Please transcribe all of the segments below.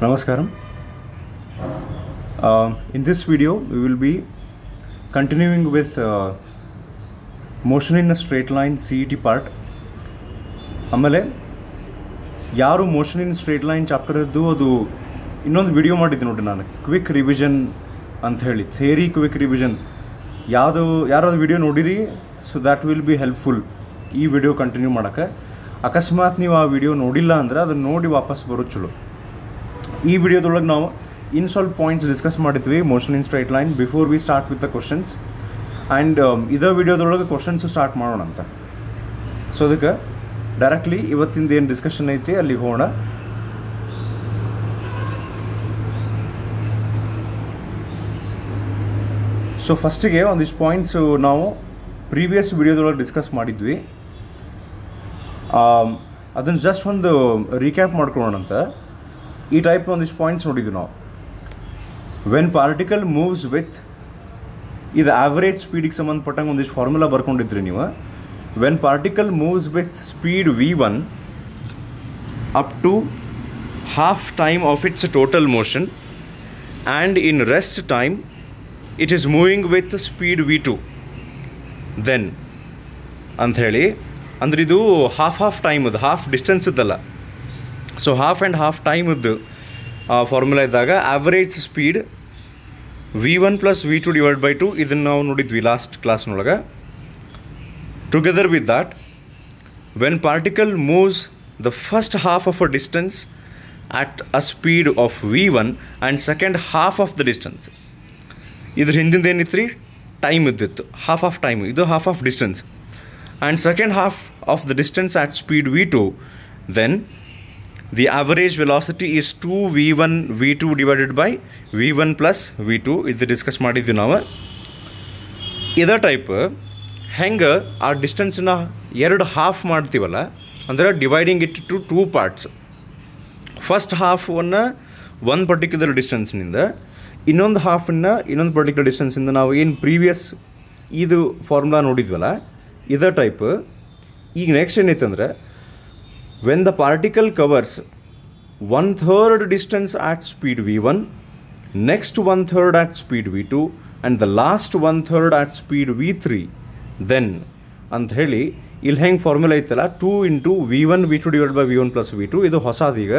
Namaskaram. In this video we will be continuing with motion in a straight line CET part. ಆಮೇಲೆ ಯಾರು motion in straight line chapter ಇದ್ದು ಅದು ಇನ್ನೊಂದು video ಮಾಡಿದ್ದೆ ನೋಡಿ ನಾನು, ಕ್ವಿಕ್ ರಿವಿಷನ್ ಅಂತ ಹೇಳಿ, ಥಿಯರಿ ಕ್ವಿಕ್ ರಿವಿಷನ್. ಯಾರಾದ್ರು ವಿಡಿಯೋ ನೋಡಿರಿ, so that will be helpful ಈ ವಿಡಿಯೋ ಕಂಟಿನ್ಯೂ ಮಾಡೋಕ್ಕೆ. ಅಕಸ್ಮಾತ್ ನೀವು ಆ ವಿಡಿಯೋ ನೋಡಿಲ್ಲ ಅಂದ್ರೆ ಅದನ್ನು ನೋಡಿ ವಾಪಸ್ ಬರೋದು ಚಲೋ. ಈ ವಿಡಿಯೋದೊಳಗೆ ನಾವು ಇನ್ನು ಸ್ವಲ್ಪ ಪಾಯಿಂಟ್ಸ್ ಡಿಸ್ಕಸ್ ಮಾಡಿದ್ವಿ motion in straight line before we start with the questions. And ಇದೇ ವಿಡಿಯೋದೊಳಗೆ ಕ್ವಶನ್ಸು ಸ್ಟಾರ್ಟ್ ಮಾಡೋಣ ಅಂತ. ಸೊ ಅದಕ್ಕೆ ಡೈರೆಕ್ಟ್ಲಿ ಇವತ್ತಿಂದ ಏನು ಡಿಸ್ಕಷನ್ ಐತಿ ಅಲ್ಲಿಗೆ ಹೋಗೋಣ. ಸೊ ಫಸ್ಟಿಗೆ ಒಂದಿಷ್ಟು ಪಾಯಿಂಟ್ಸು ನಾವು ಪ್ರೀವಿಯಸ್ ವಿಡಿಯೋದೊಳಗೆ ಡಿಸ್ಕಸ್ ಮಾಡಿದ್ವಿ. ಅದನ್ನು ಜಸ್ಟ್ ಒಂದು ರೀಕ್ಯಾಪ್ ಮಾಡ್ಕೊಳ್ಳೋಣ ಅಂತ. ಈ ಟೈಪ್ ಒಂದಿಷ್ಟು ಪಾಯಿಂಟ್ಸ್ ನೋಡಿದ್ವಿ ನಾವು. ವೆನ್ ಪಾರ್ಟಿಕಲ್ ಮೂವ್ಸ್ ವಿತ್, ಇದು ಆವ್ರೇಜ್ ಸ್ಪೀಡಿಗೆ ಸಂಬಂಧಪಟ್ಟಂಗೆ ಒಂದಿಷ್ಟು ಫಾರ್ಮುಲಾ ಬರ್ಕೊಂಡಿದ್ರಿ ನೀವು. When particle moves with speed v1 up to half time of its total motion and in rest time it is moving with speed v2 then ಅಂಥೇಳಿ, ಅಂದ್ರೆ ಇದು half ಟೈಮದ್ದು, ಹಾಫ್ ಡಿಸ್ಟೆನ್ಸ್ ಇದ್ದಲ್ಲ. ಸೊ ಹಾಫ್ ಆ್ಯಂಡ್ ಹಾಫ್ ಟೈಮದ್ದು formula ಇದ್ದಾಗ average speed v1 + v2 / 2 ಇದನ್ನು ನಾವು ನೋಡಿದ್ವಿ ಲಾಸ್ಟ್ ಕ್ಲಾಸ್ನೊಳಗೆ. Together with that, when particle moves the first half of a distance at a speed of v1 and second half of the distance, ಇದ್ರ ಹಿಂದಿಂದ ಏನಿತ್ತು ರೀ, ಟೈಮ್ ಇದ್ದಿತ್ತು, ಹಾಫ್ ಆಫ್ ಟೈಮ್, ಇದು half of distance, and second half of the distance at speed v2, then the average velocity is 2v1 v2 / v1 + v2. ಇದು discuss ಮಾಡಿದ್ವಿ ನಾವು. ಇದೇ ಟೈಪ್ ಹೆಂಗೆ ಆ ಡಿಸ್ಟೆನ್ಸನ್ನ ಎರಡು ಹಾಫ್ ಮಾಡ್ತೀವಲ್ಲ, ಅಂದರೆ dividing it to 2 parts. First ಹಾಫನ್ನು ಒಂದು ಪರ್ಟಿಕ್ಯುಲರ್ ಡಿಸ್ಟೆನ್ಸ್ನಿಂದ, ಇನ್ನೊಂದು ಹಾಫನ್ನು ಇನ್ನೊಂದು ಪರ್ಟಿಕ್ಯುಲರ್ ಡಿಸ್ಟೆನ್ಸಿಂದ ನಾವು ಏನು ಪ್ರೀವಿಯಸ್ ಇದು ಫಾರ್ಮುಲಾ ನೋಡಿದ್ವಲ್ಲ, ಇದೇ ಟೈಪ್. ಈಗ ನೆಕ್ಸ್ಟ್ ಏನೈತಂದ್ರೆ, when the particle covers 1/3 distance at speed v1, next 1/3 at speed v2 and the last 1/3 at speed v3, then ಅಂತ ಹೇಳಿ ಇಲ್ಲಿ ಹೆಂಗೆ ಫಾರ್ಮುಲಾ ಐತಲ್ಲ, 2 × v1 v2 / v1 + v2. ಇದು ಹೊಸದೀಗ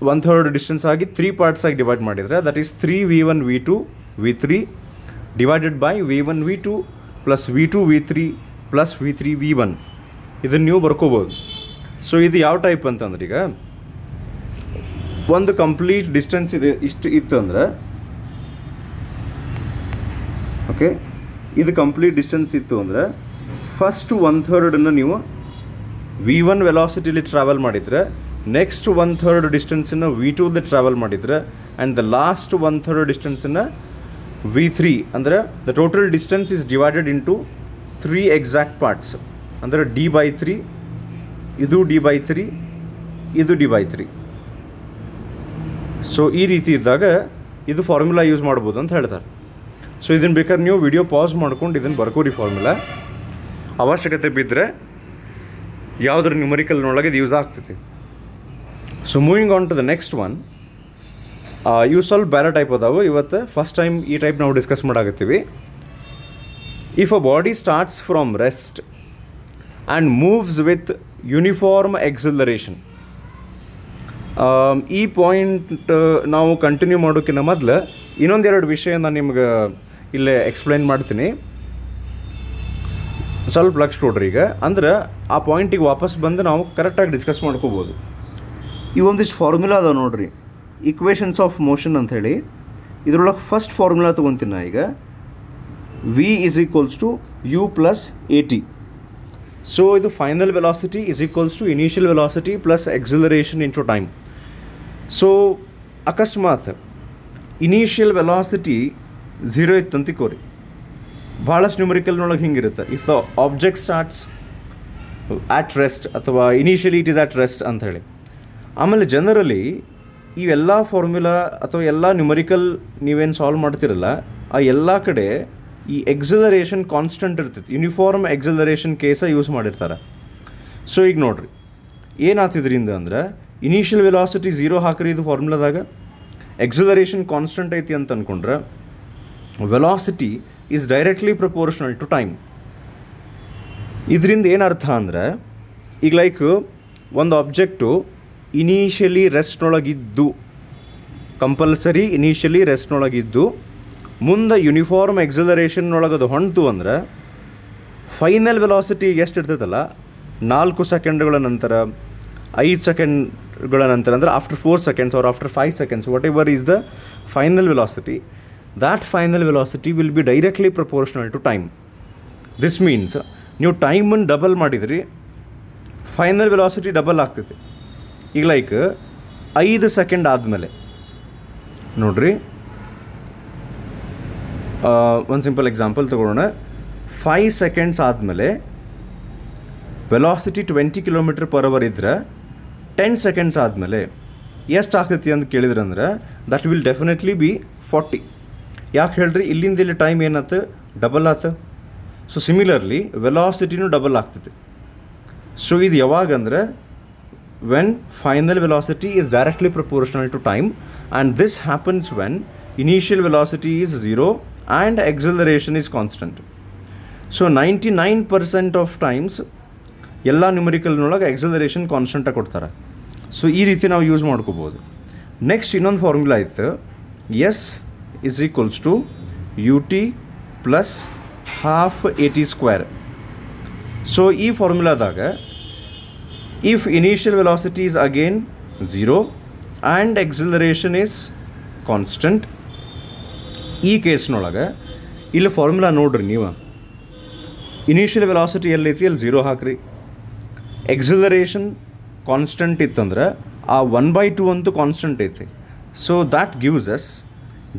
1/3 ಡಿಸ್ಟೆನ್ಸ್ ಆಗಿ 3 ಪಾರ್ಟ್ಸಾಗಿ ಡಿವೈಡ್ ಮಾಡಿದರೆ, that is 3v1 v2 v3 / v1 v2 + v2 v3 + v3 v1. ಇದನ್ನು ನೀವು ಬರ್ಕೋಬೋದು. ಸೊ ಇದು ಯಾವ ಟೈಪ್ ಅಂತಂದ್ರೆ, ಈಗ ಒಂದು ಕಂಪ್ಲೀಟ್ ಡಿಸ್ಟೆನ್ಸ್ ಇದೆ, ಇಷ್ಟು ಇತ್ತು ಅಂದರೆ, ಓಕೆ, ಇದು ಕಂಪ್ಲೀಟ್ ಡಿಸ್ಟೆನ್ಸ್ ಇತ್ತು ಅಂದರೆ ಫಸ್ಟ್ 1/3 ನೀವು v1 ವೆಲಾಸಿಟಿಲಿ ಟ್ರಾವೆಲ್ ಮಾಡಿದರೆ, ನೆಕ್ಸ್ಟ್ 1/3 ಡಿಸ್ಟೆನ್ಸನ್ನು v2ದಲ್ಲಿ ಟ್ರಾವೆಲ್ ಮಾಡಿದರೆ, ಆ್ಯಂಡ್ ದ ಲಾಸ್ಟ್ 1/3 ಡಿಸ್ಟೆನ್ಸನ್ನು v3, ಅಂದರೆ the total distance is divided into 3 exact parts, ಅಂದರೆ d/3, ಇದು d/3, ಇದು d/3. ಸೊ ಈ ರೀತಿ ಇದ್ದಾಗ ಇದು ಫಾರ್ಮುಲಾ ಯೂಸ್ ಮಾಡ್ಬೋದು ಅಂತ ಹೇಳ್ತಾರೆ. ಸೊ ಇದನ್ನು ಬೇಕಾದ್ರೆ ನೀವು ವಿಡಿಯೋ ಪಾಸ್ ಮಾಡ್ಕೊಂಡು ಇದನ್ನು ಬರ್ಕೋರಿ ಫಾರ್ಮುಲಾ. ಅವಶ್ಯಕತೆ ಬಿದ್ದರೆ ಯಾವುದ್ರ ನ್ಯೂಮರಿಕಲ್ನೊಳಗೆ ಇದು ಯೂಸ್ ಆಗ್ತೈತಿ. So moving on to the next one, ಇವು ಸ್ವಲ್ಪ ಬೇರೆ ಟೈಪ್ ಅದಾವೆ. ಇವತ್ತು ಫಸ್ಟ್ ಟೈಮ್ ಈ ಟೈಪ್ ನಾವು ಡಿಸ್ಕಸ್ ಮಾಡಾಕತ್ತೀವಿ. If a body starts from rest and moves with uniform acceleration. ಈ ಪಾಯಿಂಟ್ ನಾವು ಕಂಟಿನ್ಯೂ ಮಾಡೋಕ್ಕಿಂತ ಮೊದಲು ಇನ್ನೊಂದೆರಡು ವಿಷಯ ನಾನು ನಿಮ್ಗೆ ಇಲ್ಲೇ ಎಕ್ಸ್ಪ್ಲೈನ್ ಮಾಡ್ತೀನಿ. ಸ್ವಲ್ಪ ಲಕ್ಷ ಕೊಡ್ರಿ ಈಗ, ಅಂದ್ರೆ ಆ ಪಾಯಿಂಟಿಗೆ ವಾಪಸ್ ಬಂದು ನಾವು ಕರೆಕ್ಟಾಗಿ ಡಿಸ್ಕಸ್ ಮಾಡ್ಕೋಬೋದು. ಈ ಒಂದಿಷ್ಟು ಫಾರ್ಮುಲಾ ಅದಾವೆ ನೋಡ್ರಿ, ಇಕ್ವೇಷನ್ಸ್ ಆಫ್ ಮೋಷನ್ ಅಂಥೇಳಿ. ಇದರೊಳಗೆ ಫಸ್ಟ್ ಫಾರ್ಮುಲಾ ತೊಗೊತೀನಿ ನಾ ಈಗ, v = u + at. ಸೊ ಇದು final velocity = initial velocity + acceleration into time. So ಅಕಸ್ಮಾತ್ ಇನಿಷಿಯಲ್ ವೆಲಾಸಿಟಿ 0 ಇತ್ತು ಅಂತ ತಿಳ್ಕೋರಿ, ಭಾಳಷ್ಟು ನ್ಯೂಮರಿಕಲ್ನೊಳಗೆ ಹಿಂಗಿರುತ್ತೆ. If the object starts at rest ಅಥವಾ initially it is at rest ಅಂಥೇಳಿ. ಆಮೇಲೆ ಜನರಲಿ ಇವೆಲ್ಲ ಫಾರ್ಮುಲಾ ಅಥವಾ ಎಲ್ಲ ನ್ಯೂಮರಿಕಲ್ ನೀವೇನು ಸಾಲ್ವ್ ಮಾಡ್ತಿರಲ್ಲ, ಆ ಎಲ್ಲ ಕಡೆ ಈ ಎಕ್ಸಲರೇಷನ್ ಕಾನ್ಸ್ಟೆಂಟ್ ಇರ್ತೈತಿ, ಯೂನಿಫಾರ್ಮ್ ಎಕ್ಸಲರೇಷನ್ ಕೇಸ ಯೂಸ್ ಮಾಡಿರ್ತಾರೆ. ಸೊ ಈಗ ನೋಡಿರಿ ಏನಾಗ್ತಿದ್ರಿಂದ ಅಂದ್ರೆ, ಇನಿಷಿಯಲ್ ವೆಲಾಸಿಟಿ 0 ಹಾಕ್ರಿ ಇದು ಫಾರ್ಮುಲಾದಾಗ, ಎಕ್ಸಲರೇಷನ್ ಕಾನ್ಸ್ಟೆಂಟ್ ಐತಿ ಅಂತ ಅಂದ್ಕೊಂಡ್ರೆ velocity is directly proportional to time. ಇದರಿಂದ ಏನು ಅರ್ಥ ಅಂದರೆ, ಈಗ ಲೈಕ್ ಒಂದು ಆಬ್ಜೆಕ್ಟು ಇನಿಷಿಯಲಿ ರೆಸ್ಟ್ನೊಳಗಿದ್ದು, ಕಂಪಲ್ಸರಿ ಇನಿಷಿಯಲಿ ರೆಸ್ಟ್ನೊಳಗಿದ್ದು ಮುಂದೆ ಯೂನಿಫಾರ್ಮ್ ಎಕ್ಸಲರೇಷನ್ನೊಳಗದು ಹೊಂಟು ಅಂದರೆ ಫೈನಲ್ ವೆಲಾಸಿಟಿ ಎಷ್ಟು ಇರ್ತೈತಲ್ಲ 4 ಸೆಕೆಂಡ್ಗಳ ನಂತರ, 5 ಸೆಕೆಂಡ್ಗಳ ನಂತರ, ಅಂದರೆ after 4 seconds or after 5 seconds, whatever is the final velocity, that final velocity will be directly proportional to time. This means ನೀವು ಟೈಮನ್ನು ಡಬಲ್ ಮಾಡಿದ್ರಿ, ಫೈನಲ್ ವೆಲಾಸಿಟಿ ಡಬಲ್ ಆಗ್ತೈತಿ. ಈಗ ಲೈಕ್ 5 ಸೆಕೆಂಡ್ ಆದಮೇಲೆ ನೋಡ್ರಿ, ಒಂದು ಸಿಂಪಲ್ ಎಕ್ಸಾಂಪಲ್ ತೊಗೊಳ್ಳೋಣ. 5 ಸೆಕೆಂಡ್ಸ್ ಆದಮೇಲೆ ವೆಲಾಸಿಟಿ 20 km/h ಇದ್ದರೆ 10 ಸೆಕೆಂಡ್ಸ್ ಆದಮೇಲೆ ಎಷ್ಟು ಆಗ್ತೈತಿ ಅಂತ ಕೇಳಿದ್ರೆ ಅಂದ್ರೆ ದಟ್ ವಿಲ್ ಡೆಫಿನೆಟ್ಲಿ ಬಿ 40. ಯಾಕೆ ಹೇಳ್ರಿ, ಇಲ್ಲಿಂದ ಇಲ್ಲಿ ಟೈಮ್ ಏನಾಯ್ತು, ಡಬಲ್ ಆಯ್ತು. ಸೊ ಸಿಮಿಲರ್ಲಿ ವೆಲಾಸಿಟಿನೂ ಡಬಲ್ ಆಗ್ತೈತಿ. ಸೊ ಇದು ಯಾವಾಗಂದ್ರೆ when final velocity is directly proportional to time, and this happens when initial velocity is 0 and acceleration is constant. So 99% of times ಎಲ್ಲ ನ್ಯೂಮರಿಕಲ್ನೊಳಗೆ ಎಕ್ಸಲರೇಷನ್ ಕಾನ್ಸ್ಟೆಂಟಾಗಿ ಕೊಡ್ತಾರೆ. ಸೊ ಈ ರೀತಿ ನಾವು ಯೂಸ್ ಮಾಡ್ಕೋಬೋದು. ನೆಕ್ಸ್ಟ್ ಇನ್ನೊಂದು ಫಾರ್ಮುಲಾ ಇತ್ತು, S is equals to ut plus half at². So ಈ ಫಾರ್ಮುಲಾದಾಗ if initial velocity is again 0 and acceleration is constant, ಈ ಕೇಸ್ನೊಳಗೆ ಇಲ್ಲಿ ಫಾರ್ಮುಲಾ ನೋಡ್ರಿ ನೀವು, ಇನಿಷಿಯಲ್ ವೆಲಾಸಿಟಿ ಎಲ್ಲೈತಿ ಅಲ್ಲಿ 0 ಹಾಕ್ರಿ, ಎಕ್ಸಲರೇಷನ್ ಕಾನ್ಸ್ಟೆಂಟ್ ಇತ್ತಂದ್ರೆ ಆ 1/2 ಅಂತೂ ಕಾನ್ಸ್ಟೆಂಟ್ ಐತಿ. So that gives us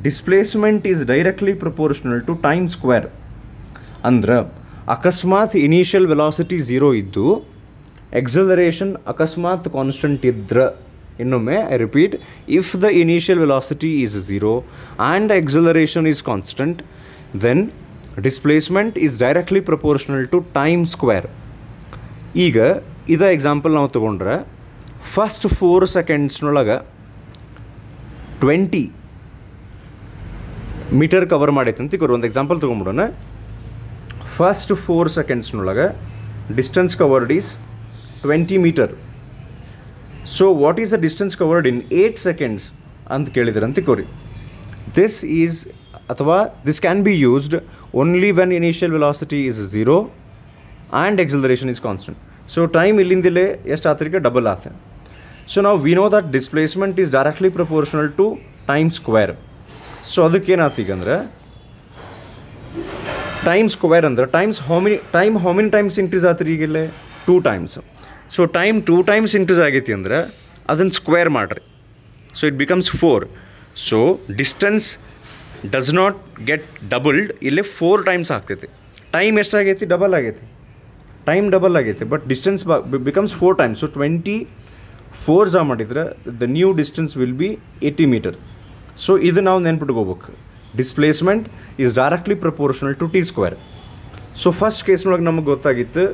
displacement is directly proportional to time square. ಅಂದ್ರೆ ಅಕಸ್ಮಾತ್ ಇನಿಷಿಯಲ್ ವೆಲಾಸಿಟಿ 0 ಇದ್ದು ಎಕ್ಸಲರೇಷನ್ ಅಕಸ್ಮಾತ್ ಕಾನ್ಸ್ಟೆಂಟ್ ಇದ್ರೆ, ಇನ್ನೊಮ್ಮೆ I repeat, if the initial velocity is 0 and acceleration is constant, then displacement is directly proportional to time square. ಈಗ ಇದೇ example ನಾವು ತೊಗೊಂಡ್ರೆ ಫಸ್ಟ್ 4 ಸೆಕೆಂಡ್ಸ್ನೊಳಗೆ 20 ಮೀಟರ್ ಕವರ್ ಮಾಡೈತೆ ಅಂತ ತಿಳ್ಕೊರಿ. ಒಂದು ಎಕ್ಸಾಂಪಲ್ ತೊಗೊಂಬಿಡೋಣ. ಫಸ್ಟ್ 4 ಸೆಕೆಂಡ್ಸ್ನೊಳಗೆ distance covered is 20 meter. So what is the distance covered in 8 seconds ಅಂತ ಕೇಳಿದ್ರೆ ಅಂತ ತಿಳ್ಕೊರಿ. ದಿಸ್ ಈಸ್ ಅಥವಾ this can be used only when initial velocity is 0 and acceleration is constant. So time ಇಲ್ಲಿಂದಲೇ ಎಷ್ಟು ಆತರಿಗೆ ಡಬಲ್ ಆತ. ಸೊ ನಾವು we know that displacement is directly proportional to time square. So ಅದಕ್ಕೇನಾಯ್ತು ಈಗ ಅಂದರೆ ಟೈಮ್ ಸ್ಕ್ವೇರ್ ಅಂದ್ರೆ ಹೌ ಮೆನಿ ಟೈಮ್ಸ್ ಇಂಕ್ರೀಸ್ ಆತ್ರಿ ಈಗಿಲ್ಲೇ 2 times. So time 2 times increase ಆಗೈತಿ ಅಂದ್ರೆ ಅದನ್ನು ಸ್ಕ್ವೇರ್ ಮಾಡಿರಿ. So it becomes 4. So distance does not get doubled, ಇಲ್ಲೇ 4 ಟೈಮ್ಸ್ ಆಗ್ತೈತಿ. ಟೈಮ್ ಎಷ್ಟಾಗೈತಿ, ಡಬಲ್ ಆಗೈತಿ, ಟೈಮ್ ಡಬಲ್ ಆಗೈತಿ, but distance becomes 4 times. So 24 ಮಾಡಿದ್ರೆ the new distance will be 80 meter. So ಇದು ನಾವು ನೆನ್ಪಿಟ್ಕೋಬೇಕು, displacement is directly proportional to T square. So first ಕೇಸ್ನೊಳಗೆ ನಮಗೆ ಗೊತ್ತಾಗಿತ್ತು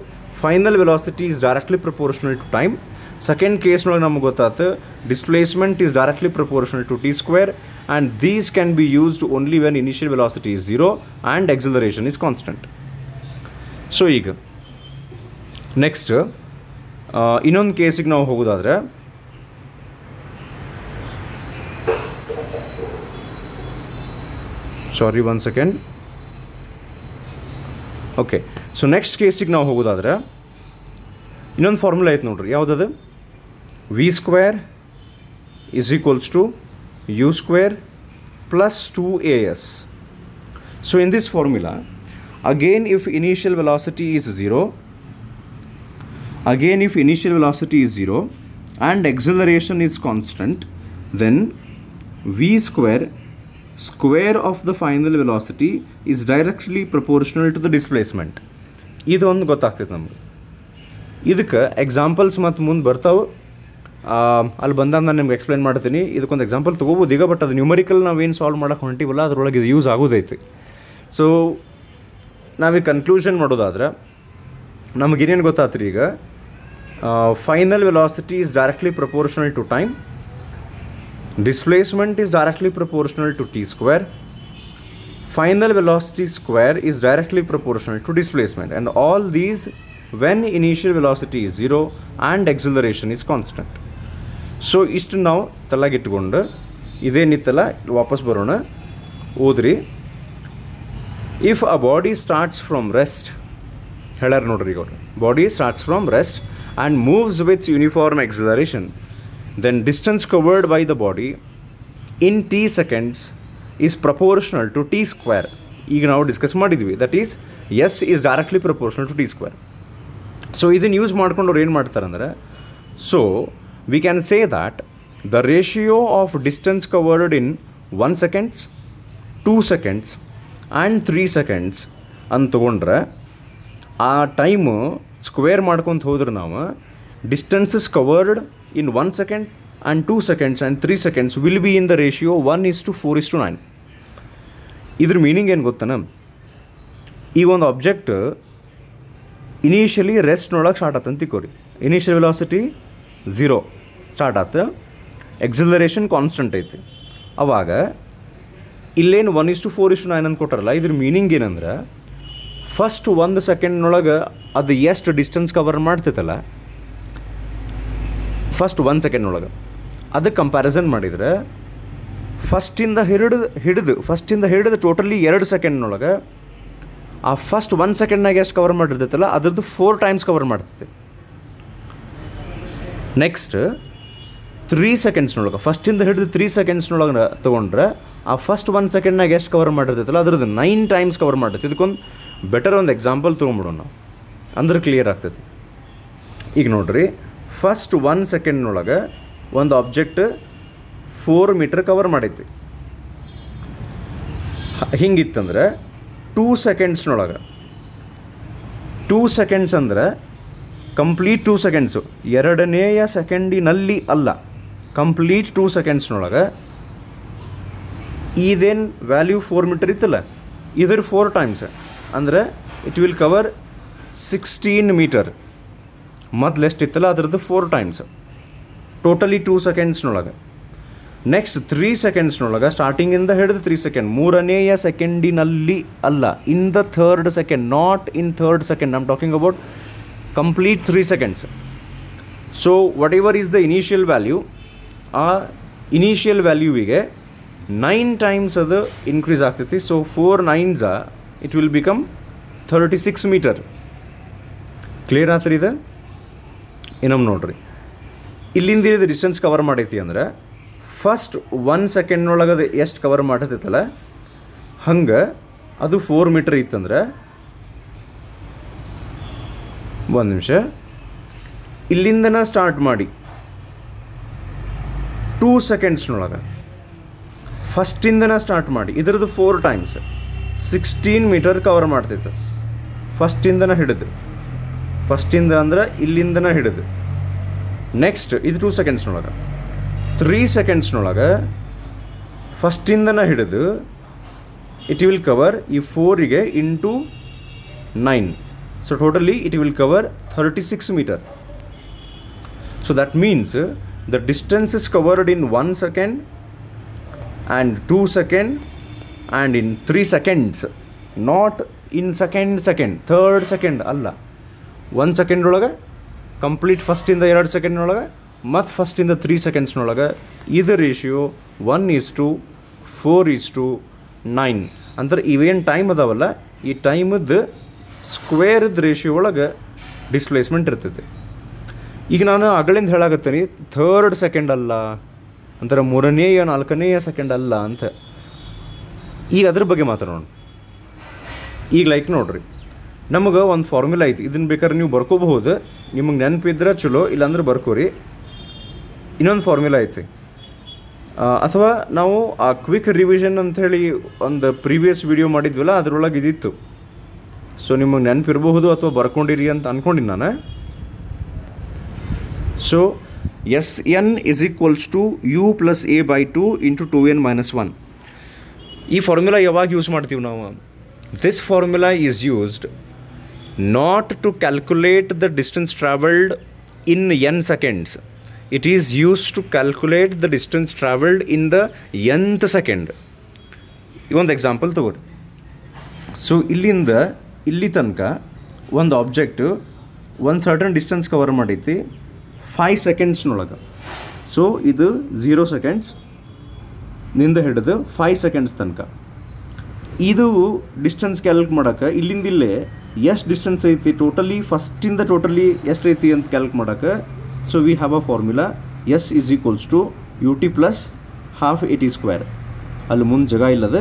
final velocity is directly proportional to time. Second ಕೇಸ್ನೊಳಗೆ ನಮಗೆ ಗೊತ್ತಾಯ್ತು displacement is directly proportional to T square, and these can be used only when initial velocity is 0 and acceleration is constant. So ಈಗ next ಇನ್ನೊಂದು ಕೇಸಿಗೆ ನಾವು ಹೋಗೋದಾದರೆ, sorry 1 second. Okay, so next ಕೇಸಿಗೆ ನಾವು ಹೋಗೋದಾದ್ರೆ ಇನ್ನೊಂದು ಫಾರ್ಮುಲಾ ಐತೆ ನೋಡ್ರಿ, ಯಾವುದದು, v² is equals to u² plus 2as. So in this formula again if initial velocity is 0 and acceleration is constant, then v² square of the final velocity is directly proportional to the displacement. ಇದು ಒಂದು ಗೊತ್ತಾಗ್ತೈತೆ ನಮಗೆ. ಇದಕ್ಕೆ examples ಮತ್ತು ಮುಂದೆ ಬರ್ತಾವೆ, ಅಲ್ಲಿ ಬಂದಾಗ ನಾನು ನಿಮ್ಗೆ ಎಕ್ಸ್ಪ್ಲೇನ್ ಮಾಡ್ತೀನಿ. ಇದಕ್ಕೊಂದು ಎಕ್ಸಾಂಪಲ್ ತೊಗೋಬೋದು ಈಗ, ಬಟ್ ಅದು ನ್ಯೂಮರಿಕಲ್ ನಾವೇನು ಸಾಲ್ವ್ ಮಾಡೋಕೆ ಹೊಂಟಿವಲ್ಲ ಅದರೊಳಗೆ ಇದು ಯೂಸ್ ಆಗೋದೈತಿ. ಸೊ ನಾವೀಗ ಕನ್ಕ್ಲೂಷನ್ ಮಾಡೋದಾದ್ರೆ ನಮಗೇನೇನು ಗೊತ್ತಾತ್ರಿ, ಈಗ final velocity is directly proportional to time, displacement is directly proportional to t square, final velocity square is directly proportional to displacement, and all these when initial velocity is 0 and acceleration is constant. So ಇಷ್ಟು ನಾವು ತಲೆಗಿಟ್ಕೊಂಡು ಇದೇನಿತ್ತಲ್ಲ ವಾಪಸ್ ಬರೋಣ, ಓದ್ರಿ. If a body starts from rest, ಹೇಳ್ಯಾರ ನೋಡ್ರಿ ಈಗ ಅವ್ರು, body starts from rest and moves with uniform acceleration, then distance covered by the body in t seconds is proportional to t square. ಈಗ ನಾವು ಡಿಸ್ಕಸ್ ಮಾಡಿದ್ವಿ, that is S is directly proportional to t square. So ಇದನ್ನು use ಮಾಡ್ಕೊಂಡು ಅವ್ರು ಏನು ಮಾಡ್ತಾರಂದ್ರೆ, so we can say that the ratio of distance covered in 1 seconds, 2 seconds and 3 seconds ಅಂತ ತೊಗೊಂಡ್ರೆ ಆ ಟೈಮು ಸ್ಕ್ವೇರ್ ಮಾಡ್ಕೊತ ಹೋದ್ರೆ ನಾವು distances covered in 1 second and 2 seconds and 3 seconds will be in the ratio 1:4:9. ಇದ್ರ ಮೀನಿಂಗ್ ಏನು ಗೊತ್ತಾನ, ಈ ಒಂದು ಆಬ್ಜೆಕ್ಟ್ ಇನಿಷಿಯಲಿ ರೆಸ್ಟ್ನೊಳಗೆ ಸ್ಟಾರ್ಟ್ ಆತಂತ ತಿಳ್ಕೊರಿ. ಇನಿಷಿಯಲ್ ವೆಲಾಸಿಟಿ 0 ಸ್ಟಾರ್ಟ್ ಆತು, ಎಕ್ಸಲರೇಷನ್ ಕಾನ್ಸ್ಟೆಂಟ್ ಐತಿ. ಅವಾಗ ಇಲ್ಲೇನು 1:4:9 ಅಂತ ಕೊಟ್ಟಾರಲ್ಲ, ಇದ್ರ ಮೀನಿಂಗ್ ಏನಂದ್ರೆ ಫಸ್ಟ್ 1 ಸೆಕೆಂಡ್ನೊಳಗೆ ಅದು ಎಷ್ಟು ಡಿಸ್ಟೆನ್ಸ್ ಕವರ್ ಮಾಡ್ತೈತಲ್ಲ, ಫಸ್ಟ್ 1 ಸೆಕೆಂಡ್ನೊಳಗೆ ಅದಕ್ಕೆ ಕಂಪ್ಯಾರಿಸನ್ ಮಾಡಿದರೆ ಫಸ್ಟಿಂದ ಹಿಡಿದು ಟೋಟಲಿ 2 ಸೆಕೆಂಡ್ನೊಳಗೆ ಆ ಫಸ್ಟ್ 1 ಸೆಕೆಂಡ್ನಾಗ ಎಷ್ಟು ಕವರ್ ಮಾಡಿರ್ತೈತಲ್ಲ ಅದ್ರದ್ದು 4 ಟೈಮ್ಸ್ ಕವರ್ ಮಾಡ್ತೈತೆ. ನೆಕ್ಸ್ಟ್ 3 ಸೆಕೆಂಡ್ಸ್ನೊಳಗೆ, ಫಸ್ಟಿಂದ ಹಿಡಿದು 3 ಸೆಕೆಂಡ್ಸ್ನೊಳಗೆ ತೊಗೊಂಡ್ರೆ ಆ ಫಸ್ಟ್ 1 ಸೆಕೆಂಡ್ನಾಗ ಎಷ್ಟು ಕವರ್ ಮಾಡಿರ್ತೈತಲ್ಲ ಅದ್ರದ್ದು 9 ಟೈಮ್ಸ್ ಕವರ್ ಮಾಡ್ತೈತೆ. ಇದಕ್ಕೊಂದು ಬೆಟರ್ ಒಂದು ಎಕ್ಸಾಂಪಲ್ ತೊಗೊಂಬಿಡೋಣ ನಾವು, ಅಂದ್ರೆ ಕ್ಲಿಯರ್ ಆಗ್ತೈತಿ. ಈಗ ನೋಡ್ರಿ, ಫಸ್ಟ್ 1 ಸೆಕೆಂಡ್ನೊಳಗೆ ಒಂದು ಆಬ್ಜೆಕ್ಟ್ 4 ಮೀಟರ್ ಕವರ್ ಮಾಡೈತಿ. ಹಿಂಗಿತ್ತಂದ್ರೆ 2 ಸೆಕೆಂಡ್ಸ್ನೊಳಗೆ, 2 ಸೆಕೆಂಡ್ಸ್ ಅಂದ್ರೆ ಕಂಪ್ಲೀಟ್ 2 ಸೆಕೆಂಡ್ಸು, ಎರಡನೆಯ ಸೆಕೆಂಡಿನಲ್ಲಿ ಅಲ್ಲ, ಕಂಪ್ಲೀಟ್ 2 ಸೆಕೆಂಡ್ಸ್ನೊಳಗೆ ಇದೇನು ವ್ಯಾಲ್ಯೂ 4 ಮೀಟರ್ ಇತ್ತಲ್ಲ ಇದ್ರ 4 ಟೈಮ್ಸ್ ಅಂದರೆ ಇಟ್ ವಿಲ್ ಕವರ್ 16 ಮೀಟರ್. ಮೊದಲು ಎಷ್ಟಿತ್ತಲ್ಲ ಅದರದ್ದು 4 ಟೈಮ್ಸ್, ಟೋಟಲಿ 2 ಸೆಕೆಂಡ್ಸ್ನೊಳಗೆ. ನೆಕ್ಸ್ಟ್ 3 ಸೆಕೆಂಡ್ಸ್ನೊಳಗೆ, ಸ್ಟಾರ್ಟಿಂಗಿಂದ ಹಿಡಿದು 3 ಸೆಕೆಂಡ್, ಮೂರನೆಯ ಸೆಕೆಂಡಿನಲ್ಲಿ ಅಲ್ಲ, ಇನ್ the 3rd second, not in 3rd second, I am talking about complete 3 seconds. So whatever is the initial value, ಆ ಇನಿಷಿಯಲ್ ವ್ಯಾಲ್ಯೂವಿಗೆ 9 ಟೈಮ್ಸ್ ಅದು ಇನ್ಕ್ರೀಸ್ ಆಗ್ತೈತಿ. So 4 9s it will become 36 meter. Clear ಆತ್ರಿ ಇದು? ಇನ್ನೊಮ್ಮೆ ನೋಡ್ರಿ, ಇಲ್ಲಿಂದ ಇದು ಡಿಸ್ಟೆನ್ಸ್ ಕವರ್ ಮಾಡೈತಿ ಅಂದ್ರೆ ಫಸ್ಟ್ 1 ಸೆಕೆಂಡ್ನೊಳಗೆ ಎಷ್ಟು ಕವರ್ ಮಾಡತೈತಲ್ಲ ಹಂಗೆ ಅದು 4 ಮೀಟರ್ ಇತ್ತಂದ್ರೆ, ಒಂದು ನಿಮಿಷ, ಇಲ್ಲಿಂದನ ಸ್ಟಾರ್ಟ್ ಮಾಡಿ 2 ಸೆಕೆಂಡ್ಸ್ನೊಳಗೆ, ಫಸ್ಟಿಂದನ ಸ್ಟಾರ್ಟ್ ಮಾಡಿ ಇದರದ್ದು 4 ಟೈಮ್ಸ್ 16 ಮೀಟರ್ ಕವರ್ ಮಾಡ್ತೈತೆ. ಫಸ್ಟಿಂದನ ಹಿಡಿದು, ಫಸ್ಟಿಂದ ಅಂದ್ರೆ ಇಲ್ಲಿಂದನ ಹಿಡಿದು. ನೆಕ್ಸ್ಟ್ ಇದು 2 ಸೆಕೆಂಡ್ಸ್ನೊಳಗೆ, 3 ಸೆಕೆಂಡ್ಸ್ನೊಳಗೆ ಫಸ್ಟಿಂದನ ಹಿಡಿದು ಇಟ್ ವಿಲ್ ಕವರ್ ಈ 4ಗೆ into 9. So totally it will cover 36 meter. So that means the distance is covered in 1 second and 2 second and in 3 seconds, not in second, 3rd second alla. 1 second ಒಳಗೆ complete ಫಸ್ಟಿಂದ 2 second ಒಳಗೆ ಮತ್ತು ಫಸ್ಟಿಂದ 3 ಸೆಕೆಂಡ್ಸ್ನೊಳಗೆ ಇದು ratio 1:4:9. ಅಂದ್ರೆ ಇವೇನು time ಅದಾವಲ್ಲ ಈ ಟೈಮದ್ದು ಸ್ಕ್ವೇರ್ದ ratio ಒಳಗೆ displacement ಇರ್ತೈತೆ. ಈಗ ನಾನು ಅಗಳಿಂದ ಹೇಳಾಕತ್ತೀನಿ 3rd ಸೆಕೆಂಡ್ ಅಲ್ಲ ಅಂತಾರೆ, 3ನೇಯ 4ನೇಯ ಸೆಕೆಂಡ್ ಅಲ್ಲ ಅಂತ. ಈಗ ಅದ್ರ ಬಗ್ಗೆ ಮಾತಾಡೋಣ. ಈಗ ಲೈಕ್ ನೋಡ್ರಿ, ನಮಗೆ ಒಂದು ಫಾರ್ಮುಲಾ ಐತಿ, ಇದನ್ನು ಬೇಕಾದ್ರೆ ನೀವು ಬರ್ಕೋಬಹುದು, ನಿಮಗೆ ನೆನಪಿದ್ರೆ ಚಲೋ, ಇಲ್ಲಾಂದ್ರೆ ಬರ್ಕೋರಿ. ಇನ್ನೊಂದು ಫಾರ್ಮುಲಾ ಐತಿ, ಅಥವಾ ನಾವು ಆ ಕ್ವಿಕ್ ರಿವಿಷನ್ ಅಂಥೇಳಿ ಒಂದು ಪ್ರೀವಿಯಸ್ ವಿಡಿಯೋ ಮಾಡಿದ್ವಲ್ಲ ಅದರೊಳಗೆ ಇದಿತ್ತು. ಸೊ ನಿಮಗೆ ನೆನಪಿರಬಹುದು ಅಥವಾ ಬರ್ಕೊಂಡಿರಿ ಅಂತ ಅಂದ್ಕೊಂಡಿನಿ ನಾನು. So Sn is equals to u plus a by 2 into 2n minus 1. ಈ ಫಾರ್ಮುಲಾ ಯಾವಾಗ ಯೂಸ್ ಮಾಡ್ತೀವಿ ನಾವು? This formula is used not to calculate the distance traveled in n seconds. It is used to calculate the distance travelled in the nth second. ಒಂದು example ತಗೋರಿ. So ಇಲ್ಲಿಂದ ಇಲ್ಲಿ ತನಕ ಒಂದು ಆಬ್ಜೆಕ್ಟು ಒಂದು ಸರ್ಟನ್ ಡಿಸ್ಟೆನ್ಸ್ ಕವರ್ ಮಾಡೈತಿ 5 ಸೆಕೆಂಡ್ಸ್ನೊಳಗೆ. So ಇದು 0 seconds ನಿಂದ ಹಿಡಿದು 5 ಸೆಕೆಂಡ್ಸ್ ತನಕ. ಇದು ಡಿಸ್ಟೆನ್ಸ್ ಕ್ಯಾಲ್ಕುಲೇಟ್ ಮಾಡೋಕ್ಕೆ ಇಲ್ಲಿಂದ ಇಲ್ಲೇ ಎಷ್ಟು ಡಿಸ್ಟೆನ್ಸ್ ಐತಿ ಟೋಟಲಿ ಫಸ್ಟಿಂದ ಟೋಟಲಿ ಎಷ್ಟು ಐತಿ ಅಂತ ಕ್ಯಾಲ್ಕುಲೇಟ್ ಮಾಡೋಕ್ಕೆ. So we have a formula S is equals to u t plus half a t square. ಅಲ್ಲಿ ಮುಂದೆ ಜಾಗ ಇಲ್ಲದ.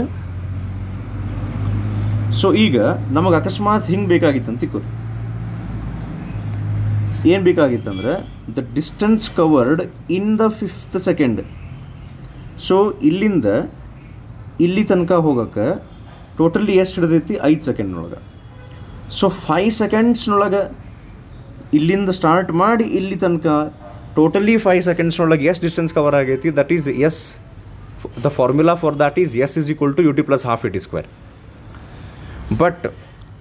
ಸೊ ಈಗ ನಮಗೆ ಅಕಸ್ಮಾತ್ ಹಿಂಗೆ ಬೇಕಾಗಿತ್ತು ಅಂತ ತಿಳ್ಕೊರಿ. ಏನು ಬೇಕಾಗಿತ್ತಂದ್ರೆ the distance covered in the 5th second. So ಇಲ್ಲಿಂದ ಇಲ್ಲಿ ತನಕ ಹೋಗೋಕ್ಕೆ ಟೋಟಲಿ ಎಷ್ಟು ಹಿಡಿದೈತಿ 5 ಸೆಕೆಂಡ್ನೊಳಗೆ. ಸೊ 5 ಸೆಕೆಂಡ್ಸ್ನೊಳಗೆ ಇಲ್ಲಿಂದ ಸ್ಟಾರ್ಟ್ ಮಾಡಿ ಇಲ್ಲಿ ತನಕ ಟೋಟಲಿ 5 ಸೆಕೆಂಡ್ಸ್ನೊಳಗೆ ಎಷ್ಟು ಡಿಸ್ಟೆನ್ಸ್ ಕವರ್ ಆಗೈತಿ, that is S. The formula for that is S is equal to u t plus half a t square. But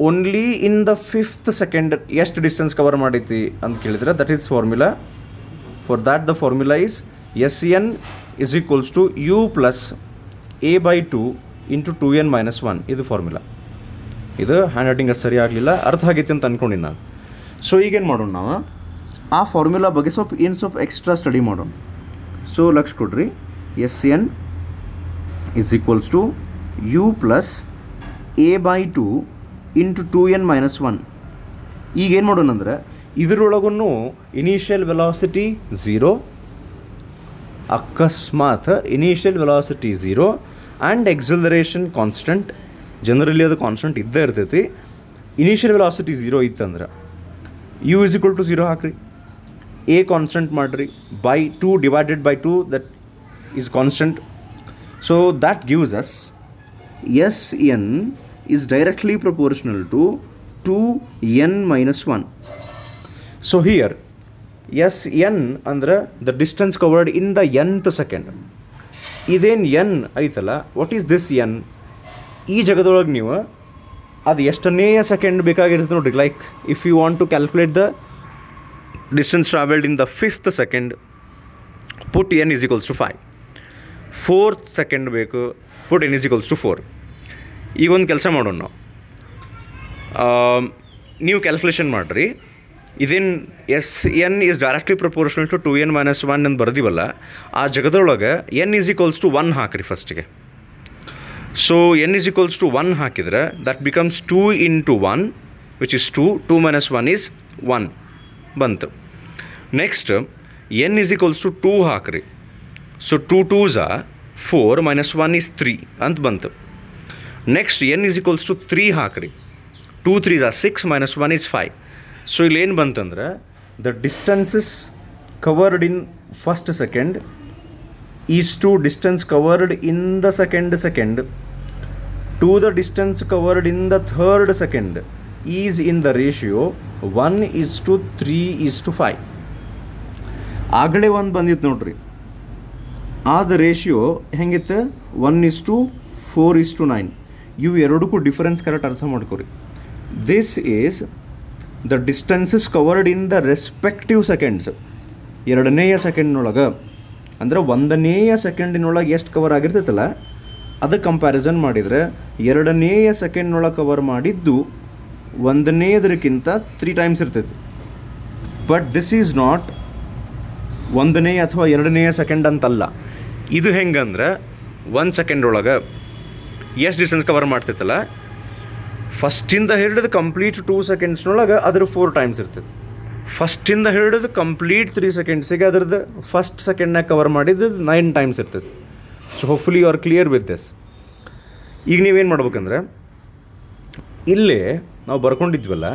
only in the 5th second ಎಷ್ಟು distance cover ಮಾಡೈತಿ ಅಂತ ಕೇಳಿದ್ರೆ that is formula. For that the formula is S n is equals to u plus a by 2 into 2n minus 1. ಇದು formula. ಇದು hand writing ಅಷ್ಟು ಸರಿ ಆಗಲಿಲ್ಲ, ಅರ್ಥ ಆಗೈತಿ ಅಂತ ಅಂದ್ಕೊಂಡಿನಿ ನಾನು. ಸೊ ಈಗೇನು ಮಾಡೋಣ, ನಾವು ಆ ಫಾರ್ಮುಲಾ ಬಗ್ಗೆ ಸ್ವಲ್ಪ ಎಕ್ಸ್ಟ್ರಾ ಸ್ಟಡಿ ಮಾಡೋಣ. ಸೊ ಲಕ್ಷ ಕೊಡ್ರಿ. S n is equals to u plus a by 2 into 2n minus 1. ಈಗೇನು ಮಾಡೋಣ ಅಂದರೆ ಇದರೊಳಗೂ ಇನಿಷಿಯಲ್ ವೆಲಾಸಿಟಿ 0, ಅಕಸ್ಮಾತ್ initial velocity 0 and acceleration constant. Generally ಅದು ಕಾನ್ಸ್ಟೆಂಟ್ ಇದ್ದೇ ಇರ್ತೈತಿ. ಇನಿಷಿಯಲ್ ವೆಲಾಸಿಟಿ 0 ಇತ್ತಂದ್ರೆ ಯು ಇಸ್ ಈಕ್ವಲ್ ಟು 0 ಹಾಕ್ರಿ, ಎ ಕಾನ್ಸ್ಟೆಂಟ್ ಮಾಡಿರಿ, by 2 divided by 2 that is constant. So that gives us S n is directly proportional to 2n minus 1. So here Sn ಅಂದ್ರೆ the distance covered in the nth second. ಇದೇನು n ಐತಲ್ಲ, what is this n? ಈ ಜಗದೊಳಗೆ ನೀವು ಅದು ಎಷ್ಟನೇ second ಬೇಕಾಗಿರುತ್ತೆ ನೋಡಿರಿ. Like if you want to calculate the distance travelled in the 5th second, put n is equals to 5. 4th second ಬೇಕು, put n is equals to 4. ಈಗ ಒಂದು ಕೆಲಸ ಮಾಡೋಣ ನಾವು. ನೀವು ಕ್ಯಾಲ್ಕುಲೇಷನ್ ಮಾಡಿರಿ. ಇದೇನು S n is directly proportional to 2n minus 1 ಅಂತ ಬರ್ದಿವಲ್ಲ, ಆ ಜಗದೊಳಗೆ n ಈಸ್ ಈಕ್ವಲ್ಸ್ ಟು 1 ಹಾಕಿರಿ ಫಸ್ಟಿಗೆ. So n is equals to 1 ಹಾಕಿದರೆ that becomes 2 into 1 which is 2. 2 minus 1 is 1 ಬಂತು. Next n is equals to 2 ಹಾಕಿರಿ. So 2 2s are 4 minus 1 is 3 ಅಂತ ಬಂತು. Next n is equals to 3 ಹಾಕ್ರಿ. 2 3s are 6 minus 1 is 5. So ಇಲ್ಲಿ ಏನು ಬಂತಂದ್ರೆ the distances covered in first second is to distance covered in the second to the distance covered in the 3rd second is in the ratio 1:3:5. ಆಗಲೇ ಒಂದು ಬಂದಿತ್ತು ನೋಡ್ರಿ, ಆದ ratio ಹೆಂಗಿತ್ತು 1:4:9. ಇವು ಎರಡಕ್ಕೂ ಡಿಫರೆನ್ಸ್ ಕರೆಕ್ಟ್ ಅರ್ಥ ಮಾಡ್ಕೊರಿ. This is the distances covered in the respective seconds. ಎರಡನೆಯ ಸೆಕೆಂಡ್ನೊಳಗೆ ಅಂದರೆ 1ನೇ ಸೆಕೆಂಡಿನೊಳಗೆ ಎಷ್ಟು ಕವರ್ ಆಗಿರ್ತೈತಲ್ಲ ಅದಕ್ಕೆ ಕಂಪ್ಯಾರಿಸನ್ ಮಾಡಿದರೆ 2ನೇ ಸೆಕೆಂಡ್ನೊಳಗೆ ಕವರ್ ಮಾಡಿದ್ದು 1ನೇದಕ್ಕಿಂತ 3 ಟೈಮ್ಸ್ ಇರ್ತೈತಿ. ಬಟ್ ದಿಸ್ ಈಸ್ ನಾಟ್ 1ನೇ ಅಥವಾ 2ನೇ ಸೆಕೆಂಡ್ ಅಂತಲ್ಲ. ಇದು ಹೆಂಗಂದ್ರೆ 1 ಸೆಕೆಂಡ್ ಒಳಗೆ ಎಷ್ಟು ಡಿಸ್ಟೆನ್ಸ್ ಕವರ್ ಮಾಡ್ತೈತಲ್ಲ, ಫಸ್ಟಿಂದ ಹಿಡಿದು ಕಂಪ್ಲೀಟ್ 2 ಸೆಕೆಂಡ್ಸ್ನೊಳಗೆ ಅದ್ರ 4 ಟೈಮ್ಸ್ ಇರ್ತೈತೆ. ಫಸ್ಟಿಂದ ಹಿಡಿದು ಕಂಪ್ಲೀಟ್ 3 ಸೆಕೆಂಡ್ಸಿಗೆ ಅದ್ರದ್ದು ಫಸ್ಟ್ ಸೆಕೆಂಡ್ನಾಗ ಕವರ್ ಮಾಡಿದ್ದು 9 ಟೈಮ್ಸ್ ಇರ್ತೈತೆ. So hopefully you are clear with this. ಈಗ ನೀವೇನು ಮಾಡ್ಬೇಕಂದ್ರೆ ಇಲ್ಲೇ ನಾವು ಬರ್ಕೊಂಡಿದ್ವಲ್ಲ,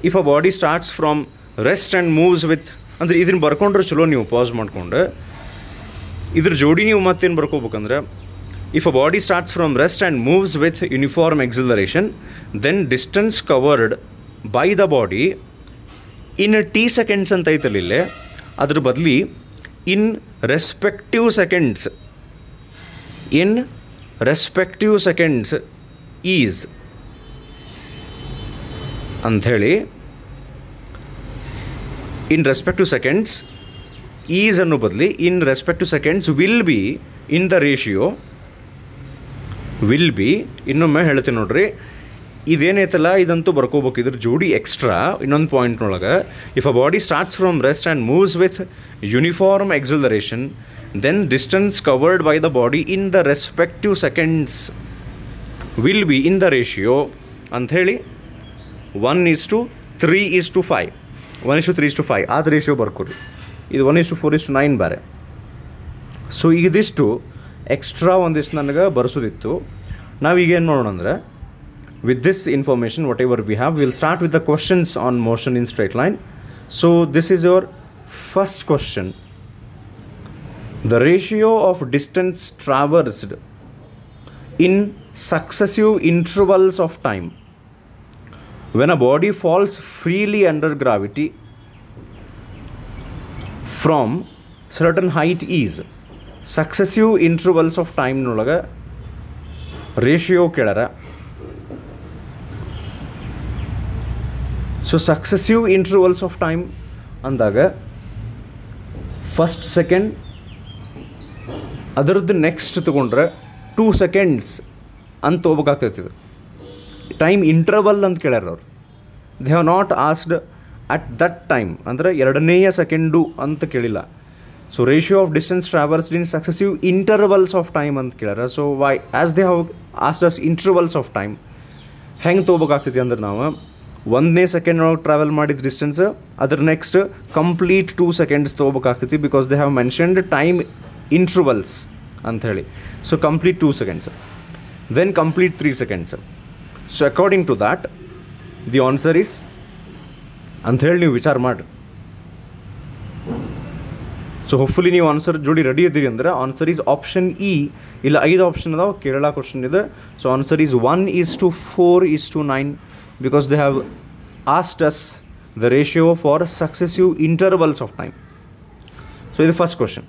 if a body starts from rest and moves with ಅಂದರೆ ಇದನ್ನು ಬರ್ಕೊಂಡ್ರೆ ಚಲೋ. ನೀವು ಪಾಸ್ ಮಾಡ್ಕೊಂಡು ಇದ್ರ ಜೋಡಿ ನೀವು ಮತ್ತೇನು ಬರ್ಕೋಬೇಕಂದ್ರೆ if a body starts from rest and moves with uniform acceleration, then distance covered by the body in t seconds ಅಂತ ಐತಲ್ಲ ಇಲ್ಲೇ, ಅದ್ರ ಬದಲಿ in respective seconds is ಅಂಥೇಳಿ in respect to seconds is ಅನ್ನೋ ಬದಲಿ in respect to seconds will be in the ratio will be. ಇನ್ನೊಮ್ಮೆ ಹೇಳ್ತೀನಿ ನೋಡ್ರಿ, ಇದೇನೈತಲ್ಲ ಇದಂತೂ ಬರ್ಕೋಬೇಕು, ಇದ್ರ ಜೋಡಿ ಎಕ್ಸ್ಟ್ರಾ ಇನ್ನೊಂದು ಪಾಯಿಂಟ್ನೊಳಗೆ, if a body starts from rest and moves with uniform acceleration then distance covered by the body in the respective seconds will be in the ratio ಅಂಥೇಳಿ 1:3:5 1:3:5 ಆದ ರೇಷಿಯೋ ಬರ್ಕೊರಿ. ಇದು 1:4:9 ಬೇರೆ. ಸೊ ಇದಿಷ್ಟು ಎಕ್ಸ್ಟ್ರಾ ಒಂದಿಷ್ಟು ನನಗೆ ಬರ್ಸೋದಿತ್ತು. ನಾವೀಗೇನು ಮಾಡೋಣ ಅಂದರೆ, with this information whatever we have, we'll start with the questions on motion in straight line. So this is your first question. The ratio of distance traversed in successive intervals of time when a body falls freely under gravity from certain height is successive intervals of time ನೊಳಗೆ ratio ಕೇಳಾರ. So successive intervals of time ಅಂದಾಗ first second ಅದರದ್ದು next ತೊಗೊಂಡ್ರೆ 2 seconds ಅಂತ ಹೋಗ್ಬೇಕಾಗ್ತೈತಿ. ಇದು time interval ಅಂತ ಕೇಳ್ಯಾರ ಅವ್ರು. They have not asked at that time, ಅಂದರೆ 2ನೇ ಸೆಕೆಂಡು ಅಂತ ಕೇಳಿಲ್ಲ. So ratio of distance traversed in successive intervals of time ಅಂತ ಕೇಳ್ಯಾರ. So why as they have asked us intervals of time ಹೆಂಗೆ ತೊಗೋಬೇಕಾಗ್ತೈತಿ ಅಂದ್ರೆ, ನಾವು 1ನೇ ಸೆಕೆಂಡ್ ಒಳಗೆ ಟ್ರಾವೆಲ್ ಮಾಡಿದ ಡಿಸ್ಟೆನ್ಸ್ ಅದ್ರ ನೆಕ್ಸ್ಟ್ ಕಂಪ್ಲೀಟ್ 2 seconds ತೊಗೋಬೇಕಾಗ್ತೈತಿ, because they have mentioned time intervals ಅಂಥೇಳಿ. So complete 2 seconds, then complete 3 seconds. So according to that the answer is ಅಂಥೇಳಿ ನೀವು ವಿಚಾರ ಮಾಡಿ. ಸೊ ಹೋಪ್ಫುಲಿ ನೀವು ಆನ್ಸರ್ ಜೋಡಿ ರೆಡಿ ಇದ್ದೀರಿ ಅಂದರೆ ಆನ್ಸರ್ ಈಸ್ ಆಪ್ಷನ್ ಇ. ಇಲ್ಲ 5 ಆಪ್ಷನ್ ಅದಾವೆ, ಕೇರಳ ಕ್ವಶನ್ ಇದೆ. So answer is 1:4:9 because they have asked us the ratio for successive intervals of time. So ಇದು ಫಸ್ಟ್ ಕ್ವಶನ್.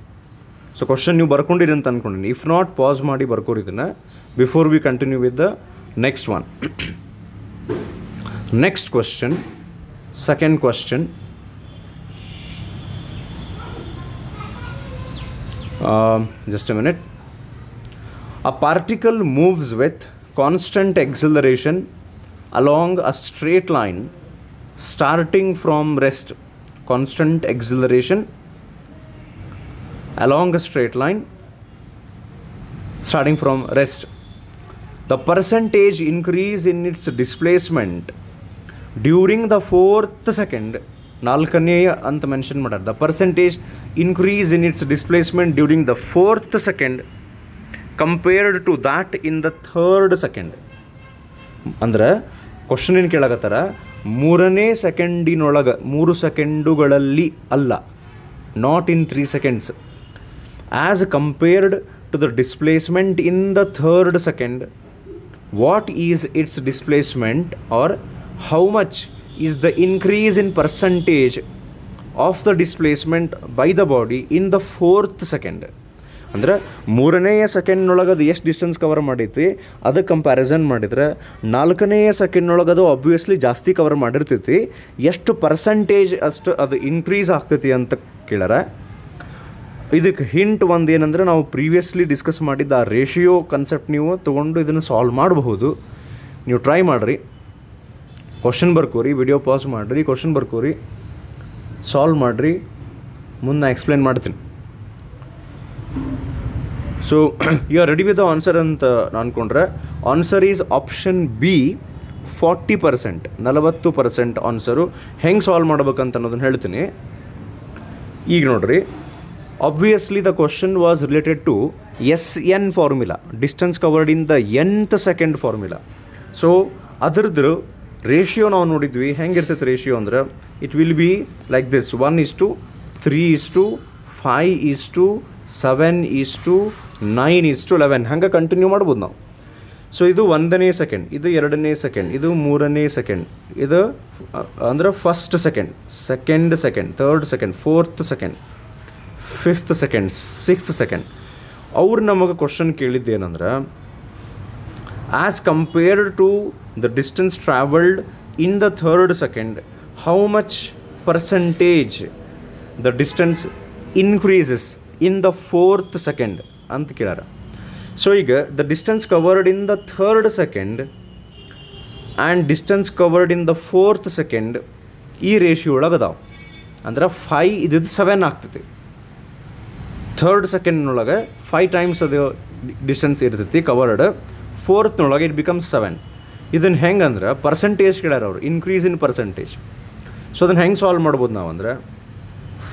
ಸೊ ಕ್ವಶನ್ ನೀವು ಬರ್ಕೊಂಡಿರಿ ಅಂತ ಅಂದ್ಕೊಂಡಿನಿ. ಇಫ್ ನಾಟ್ ಪಾಸ್ ಮಾಡಿ ಬರ್ಕೋರಿ ಇದನ್ನು before we continue with the next one. Next question, second question. Just a minute. A particle moves with constant acceleration along a straight line starting from rest. Constant acceleration along a straight line starting from rest. The percentage increase in its displacement during the 4th second, ನಾಲ್ಕನೆಯ ಅಂತ mention ಮಾಡ್ಯಾರ. The percentage increase in its displacement during the 4th second compared to that in the 3rd second. ಅಂದ್ರೆ question ಏನು ಕೇಳಾಕತ್ತಾರ, 3ನೇ ಸೆಕೆಂಡಿನೊಳಗೆ 3 ಸೆಕೆಂಡುಗಳಲ್ಲಿ ಅಲ್ಲ, not in 3 seconds, as compared to the displacement in the 3rd second. What is its displacement or how much is the increase in percentage of the displacement by the body in the 4th second. ಅಂದರೆ 3ನೇ ಸೆಕೆಂಡ್ನೊಳಗೆ ಅದು ಎಷ್ಟು distance cover ಮಾಡೈತಿ ಅದಕ್ಕೆ comparison ಮಾಡಿದ್ರೆ 4ನೇ ಸೆಕೆಂಡ್ನೊಳಗೆ ಅದು obviously ಜಾಸ್ತಿ ಕವರ್ ಮಾಡಿರ್ತೈತಿ, ಎಷ್ಟು ಪರ್ಸಂಟೇಜ್ ಅಷ್ಟು ಅದು ಇನ್ಕ್ರೀಸ್ ಆಗ್ತೈತಿ ಅಂತ ಕೇಳಾರ. ಇದಕ್ಕೆ ಹಿಂಟ್ ಒಂದು ಏನಂದರೆ, ನಾವು ಪ್ರೀವಿಯಸ್ಲಿ ಡಿಸ್ಕಸ್ ಮಾಡಿದ್ದ ಆ ರೇಷಿಯೋ ಕನ್ಸೆಪ್ಟ್ ನೀವು ತೊಗೊಂಡು ಇದನ್ನು ಸಾಲ್ವ್ ಮಾಡಬಹುದು. ನೀವು ಟ್ರೈ ಮಾಡಿರಿ, ಕ್ವಶನ್ ಬರ್ಕೋರಿ, ವಿಡಿಯೋ ಪಾಸ್ ಮಾಡಿರಿ, ಕ್ವಶನ್ ಬರ್ಕೋರಿ, ಸಾಲ್ವ್ ಮಾಡಿರಿ, ಮುಂದೆ ನಾನು ಎಕ್ಸ್ಪ್ಲೇನ್ ಮಾಡ್ತೀನಿ. So you are ready with the answer ಅಂತ ಅಂದ್ಕೊಂಡ್ರೆ answer is option B, 40%, 40% answer. ಹೆಂಗೆ ಸಾಲ್ವ್ ಮಾಡ್ಬೇಕಂತ ಅನ್ನೋದನ್ನು ಹೇಳ್ತೀನಿ. ಈಗ ನೋಡ್ರಿ, obviously the question was related to SN formula, distance covered in the nth second formula. So ಅದ್ರದ್ದು ರೇಷಿಯೋ ನಾವು ನೋಡಿದ್ವಿ. ಹೆಂಗಿರ್ತೈತೆ ರೇಷಿಯೋ ಅಂದ್ರೆ, it will be like this: 1:3:5:7:9:11 ಹಂಗೆ ಕಂಟಿನ್ಯೂ ಮಾಡ್ಬೋದು ನಾವು. ಸೊ ಇದು 1ನೇ ಸೆಕೆಂಡ್, ಇದು 2ನೇ ಸೆಕೆಂಡ್, ಇದು 3ನೇ ಸೆಕೆಂಡ್, ಇದು ಅಂದ್ರೆ first second, second second, 3rd second, 4th second, 5th second, 6th second. ಅವ್ರು ನಮಗೆ question ಕೇಳಿದ್ದೇನೆಂದ್ರೆ, as compared to the distance traveled in the 3rd second, how much percentage the distance increases in the 4th second ಅಂತ ಕೇಳಾರ. So ಈಗ the distance covered in the 3rd second and distance covered in the 4th second ಈ ratio ಒಳಗೆ ಅದಾವೆ. ಅಂದ್ರೆ 5 ಇದ್ದಿದ್ದು 7 ಆಗ್ತೈತಿ. 3rd secondನೊಳಗೆ 5 times ಅದು ಡಿಸ್ಟೆನ್ಸ್ ಇರ್ತೈತಿ ಕವರ್ಡ್. 4thನೊಳಗೆ ಇಟ್ ಬಿಕಮ್ಸ್ 7. ಇದನ್ನು ಹೆಂಗೆ ಅಂದ್ರೆ ಪರ್ಸೆಂಟೇಜ್ ಕೇಳ್ಯಾರ ಅವರು, ಇನ್ಕ್ರೀಸ್ ಇನ್ ಪರ್ಸೆಂಟೇಜ್. ಸೊ ಅದನ್ನು ಹೆಂಗೆ ಸಾಲ್ವ್ ಮಾಡ್ಬೋದು ನಾವು ಅಂದ್ರೆ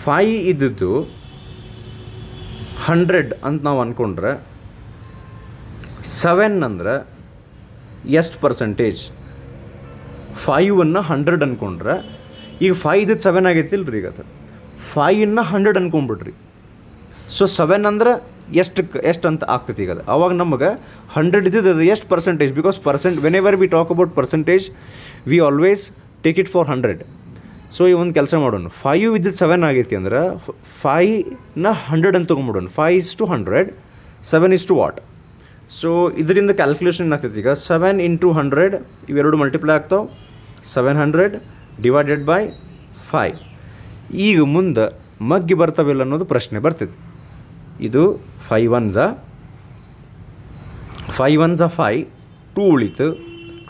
5 ಇದ್ದಿದ್ದು 100 ಅಂತ ನಾವು ಅಂದ್ಕೊಂಡ್ರೆ 7 ಅಂದ್ರೆ ಎಷ್ಟು ಪರ್ಸೆಂಟೇಜ್? 5ಅನ್ನು 100 ಅಂದ್ಕೊಂಡ್ರೆ ಈಗ 5 ಇದ್ದಿದ್ದು 7 ಆಗೈತಿಲ್ಲ ರೀ. ಈಗ ಅದು 5ನ್ನು 100 ಅಂದ್ಕೊಂಡ್ಬಿಡ್ರಿ. ಸೊ 7 ಅಂದ್ರೆ ಎಷ್ಟು ಅಂತ ಆಗ್ತೈತಿ. ಈಗ ಅದು ಅವಾಗ ನಮಗೆ 100 ಇದ್ದಿದ್ದು ಅದು ಎಷ್ಟು percentage? Because when ever we talk about percentage we always take it for 100. So ಈ ಒಂದು ಕೆಲಸ ಮಾಡೋಣ, 5 ಇದ್ದಿದ್ದು 7 ಆಗೈತಿ ಅಂದ್ರೆ 5ನ 100 ಅಂತ ತೊಗೊಂಡ್ಬಿಡೋಣ. 5:100, 7:what? ಸೊ ಇದರಿಂದ ಕ್ಯಾಲ್ಕುಲೇಷನ್ ಏನಾಗ್ತೈತಿ ಈಗ 7 × 100 ಇವೆರಡು ಮಲ್ಟಿಪ್ಲೈ ಆಗ್ತಾವೆ. 700 ಡಿವೈಡೆಡ್ ಬೈ 5. ಈಗ ಮುಂದೆ ಮಗ್ಗಿ ಬರ್ತಾವಿಲ್ಲ ಅನ್ನೋದು ಪ್ರಶ್ನೆ ಬರ್ತೈತಿ. ಇದು 5 1s 5, 2 ಉಳಿತು,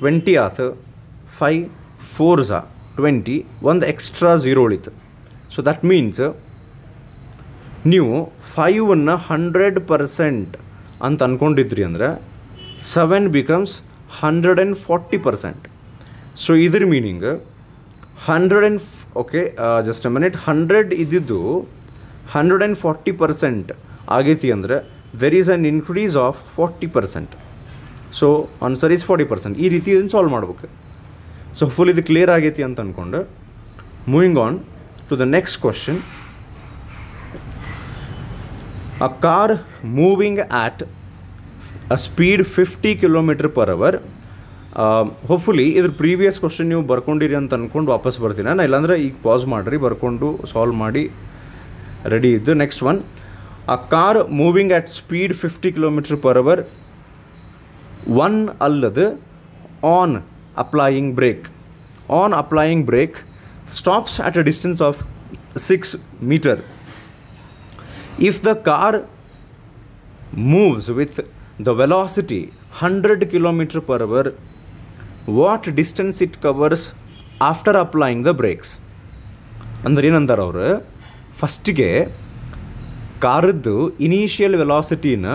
20 ಆಯ್ತು. 5 4s 20, ಒಂದು ಎಕ್ಸ್ಟ್ರಾ 0 ಉಳಿತು. ಸೊ ದಟ್ ಮೀನ್ಸ್ ನೀವು 5ಅನ್ನು 100% ಅಂತ ಅಂದ್ಕೊಂಡಿದ್ರಿ ಅಂದ್ರೆ 7 ಬಿಕಮ್ಸ್ 140%. ಸೊ ಇದ್ರ meaning 100 okay just a minute, 100 ಇದ್ದಿದ್ದು 140% ಆಗೈತಿ ಅಂದರೆ there is an increase of 40%. So answer is 40%. ಈ ರೀತಿ ಇದನ್ನು ಸಾಲ್ವ್ ಮಾಡ್ಬೇಕು. ಸೊ ಫುಲ್ ಇದು ಕ್ಲಿಯರ್ ಆಗೈತಿ ಅಂತ ಅಂದ್ಕೊಂಡು moving on to the next question. A car moving at a speed 50 km/h. Hopefully ಇದ್ರ ಪ್ರೀವಿಯಸ್ ಕ್ವಶನ್ ನೀವು ಬರ್ಕೊಂಡಿರಿ ಅಂತ ಅಂದ್ಕೊಂಡು ವಾಪಸ್ ಬರ್ತೀನಿ ನಾನು. ಇಲ್ಲಾಂದರೆ ಈಗ ಪಾಸ್ ಮಾಡಿರಿ, ಬರ್ಕೊಂಡು ಸಾಲ್ವ್ ಮಾಡಿ ರೆಡಿ ಇದ್ದು. Next one, a car moving at speed 50 km/h one ಅಲ್ಲದು on applying brake stops at a distance of 6 meters. If the car moves with the velocity 100 km/h, what distance it covers after applying the brakes? ಅಂದ್ರೆ ಏನಂತಾರೆ ಅವರು, ಫಸ್ಟಿಗೆ ಕಾರದ್ದು initial ವೆಲಾಸಿಟಿನ